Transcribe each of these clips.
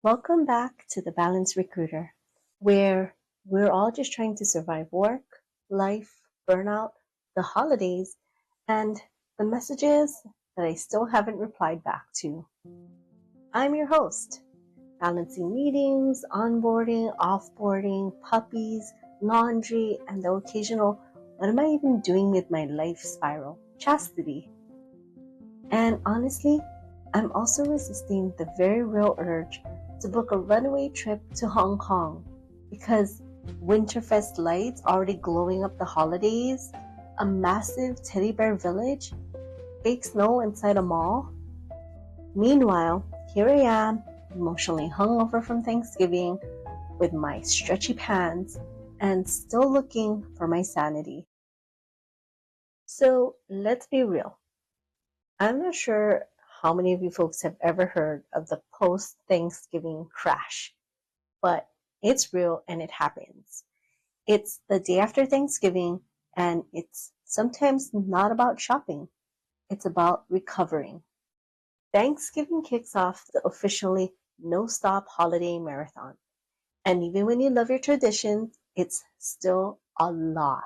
Welcome back to the Balanced Recruiter, where we're all just trying to survive work, life, burnout, the holidays, and the messages that I still haven't replied back to. I'm your host, balancing meetings, onboarding, offboarding, puppies, laundry, and the occasional, what am I even doing with my life spiral? Chastity. And honestly, I'm also resisting the very real urge to book a runaway trip to Hong Kong because Winterfest lights already glowing up the holidays, a massive teddy bear village, fake snow inside a mall. Meanwhile, here I am, emotionally hungover from Thanksgiving with my stretchy pants and still looking for my sanity. So let's be real. I'm not sure how many of you folks have ever heard of the post-Thanksgiving crash, but it's real and it happens. It's the day after Thanksgiving, and it's sometimes not about shopping. It's about recovering. Thanksgiving kicks off the officially no-stop holiday marathon. And even when you love your traditions, it's still a lot.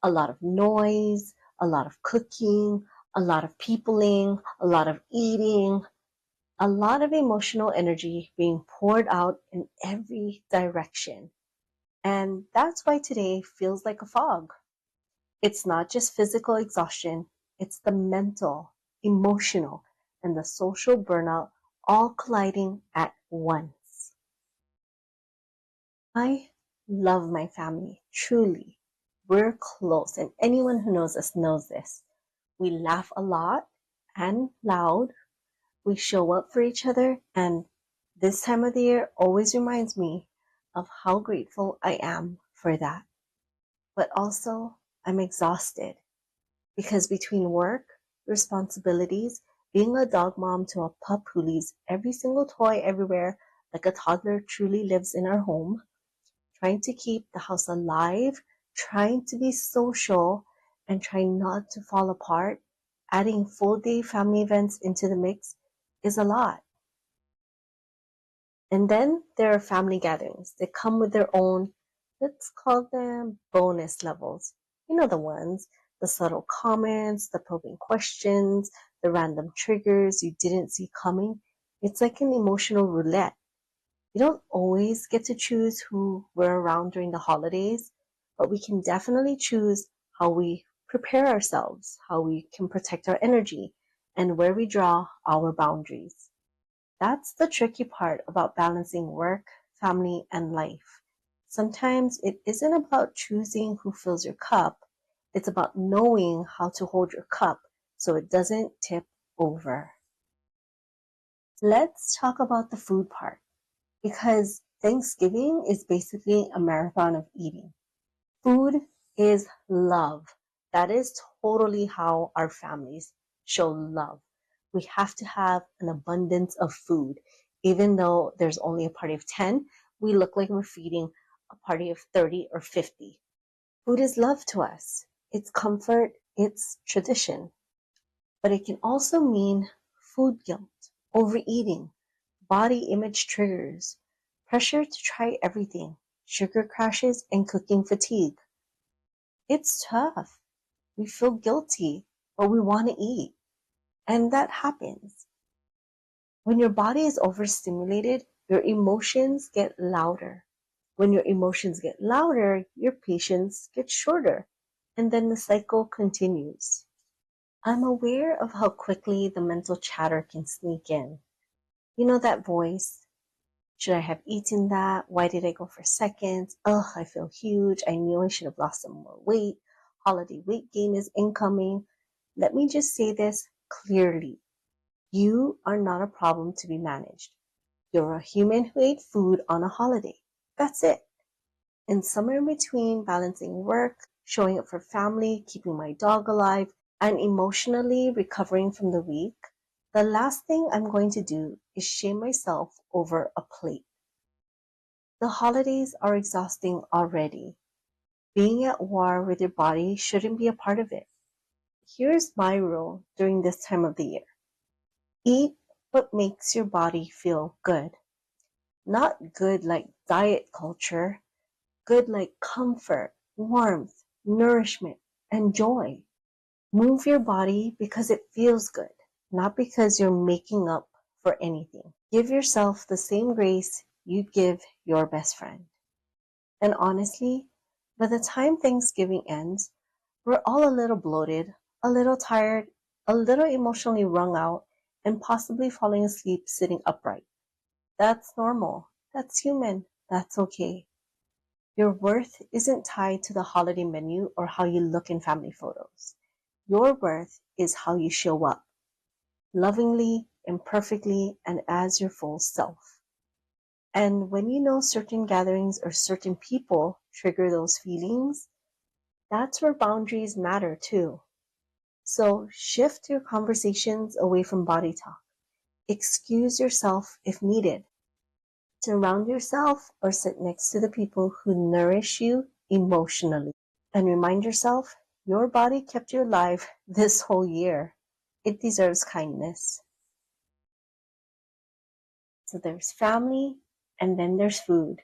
A lot of noise, a lot of cooking, a lot of peopling, a lot of eating, a lot of emotional energy being poured out in every direction. And that's why today feels like a fog. It's not just physical exhaustion, it's the mental, emotional, and the social burnout all colliding at once. I love my family, truly. We're close, and anyone who knows us knows this. We laugh a lot and loud. We show up for each other, and this time of the year always reminds me of how grateful I am for that. But also, I'm exhausted because between work, responsibilities, being a dog mom to a pup who leaves every single toy everywhere like a toddler truly lives in our home, trying to keep the house alive, trying to be social, and trying not to fall apart, adding full day family events into the mix is a lot. And then there are family gatherings. They come with their own, let's call them bonus levels. You know the ones, the subtle comments, the probing questions, the random triggers you didn't see coming. It's like an emotional roulette. We don't always get to choose who we're around during the holidays, but we can definitely choose how we prepare ourselves, how we can protect our energy, and where we draw our boundaries. That's the tricky part about balancing work, family, and life. Sometimes it isn't about choosing who fills your cup, it's about knowing how to hold your cup so it doesn't tip over. Let's talk about the food part because Thanksgiving is basically a marathon of eating. Food is love. That is totally how our families show love. We have to have an abundance of food. Even though there's only a party of 10, we look like we're feeding a party of 30 or 50. Food is love to us. It's comfort, it's tradition. But it can also mean food guilt, overeating, body image triggers, pressure to try everything, sugar crashes, and cooking fatigue. It's tough. We feel guilty, but we want to eat. And that happens. When your body is overstimulated, your emotions get louder. When your emotions get louder, your patience gets shorter. And then the cycle continues. I'm aware of how quickly the mental chatter can sneak in. You know that voice? Should I have eaten that? Why did I go for seconds? Ugh, I feel huge. I knew I should have lost some more weight. Holiday weight gain is incoming. Let me just say this clearly. You are not a problem to be managed. You're a human who ate food on a holiday. That's it. And somewhere in between balancing work, showing up for family, keeping my dog alive, and emotionally recovering from the week, the last thing I'm going to do is shame myself over a plate. The holidays are exhausting already. Being at war with your body shouldn't be a part of it. Here's my rule during this time of the year. Eat what makes your body feel good. Not good like diet culture, good like comfort, warmth, nourishment, and joy. Move your body because it feels good, not because you're making up for anything. Give yourself the same grace you'd give your best friend. And honestly, by the time Thanksgiving ends, we're all a little bloated, a little tired, a little emotionally wrung out, and possibly falling asleep sitting upright. That's normal. That's human. That's okay. Your worth isn't tied to the holiday menu or how you look in family photos. Your worth is how you show up, lovingly, imperfectly, and as your full self. And when you know certain gatherings or certain people trigger those feelings, that's where boundaries matter too. So shift your conversations away from body talk. Excuse yourself if needed. Surround yourself or sit next to the people who nourish you emotionally. And remind yourself your body kept you alive this whole year. It deserves kindness. So there's family and then there's food.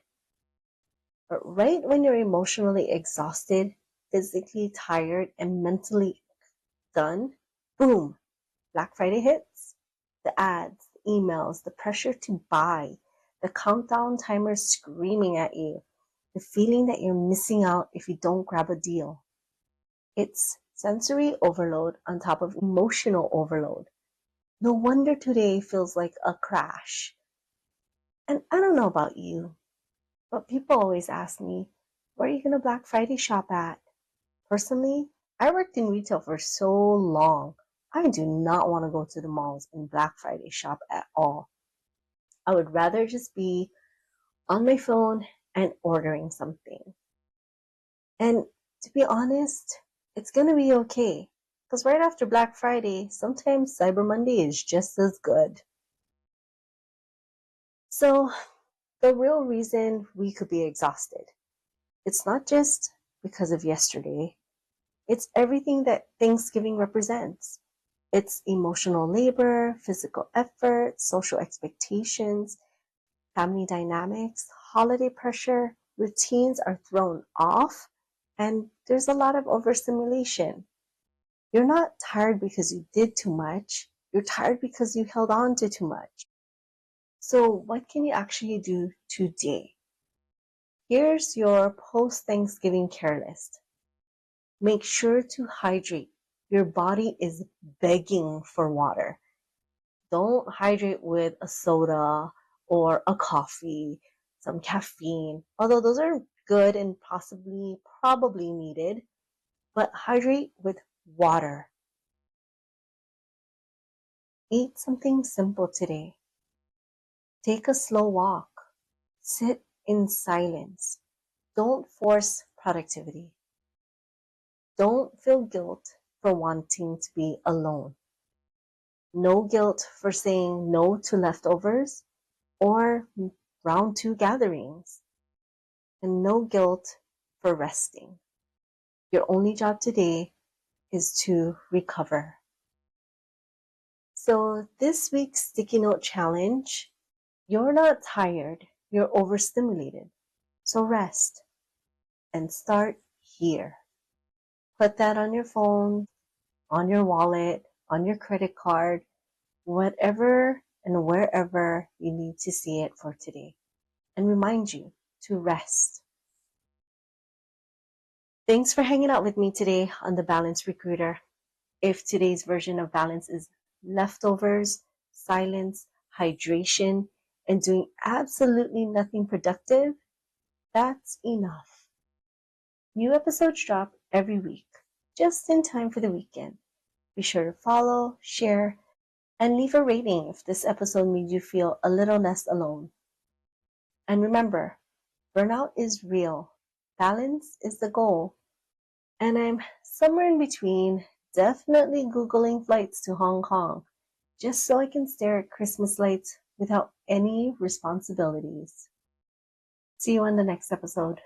But right when you're emotionally exhausted, physically tired, and mentally done, boom, Black Friday hits. The ads, the emails, the pressure to buy, the countdown timer screaming at you, the feeling that you're missing out if you don't grab a deal. It's sensory overload on top of emotional overload. No wonder today feels like a crash. And I don't know about you, but people always ask me, where are you going to Black Friday shop at? Personally, I worked in retail for so long. I do not want to go to the malls and Black Friday shop at all. I would rather just be on my phone and ordering something. And to be honest, it's going to be okay. Because right after Black Friday, sometimes Cyber Monday is just as good. So, the real reason we could be exhausted, it's not just because of yesterday, it's everything that Thanksgiving represents. It's emotional labor, physical effort, social expectations, family dynamics, holiday pressure, routines are thrown off, and there's a lot of overstimulation. You're not tired because you did too much. You're tired because you held on to too much. So, what can you actually do today? Here's your post Thanksgiving care list. Make sure to hydrate. Your body is begging for water. Don't hydrate with a soda or a coffee, some caffeine, although those are good and probably needed, but hydrate with water. Eat something simple today. Take a slow walk. Sit in silence. Don't force productivity. Don't feel guilt for wanting to be alone. No guilt for saying no to leftovers or round two gatherings. And no guilt for resting. Your only job today is to recover. So, this week's sticky note challenge, you're not tired, you're overstimulated. So, rest and start here. Put that on your phone, on your wallet, on your credit card, whatever and wherever you need to see it for today. And remind you to rest. Thanks for hanging out with me today on The Balance Recruiter. If today's version of balance is leftovers, silence, hydration, and doing absolutely nothing productive, that's enough. New episodes drop every week, just in time for the weekend. Be sure to follow, share, and leave a rating if this episode made you feel a little less alone. And remember, burnout is real. Balance is the goal. And I'm somewhere in between, definitely Googling flights to Hong Kong, just so I can stare at Christmas lights without any responsibilities. See you on the next episode.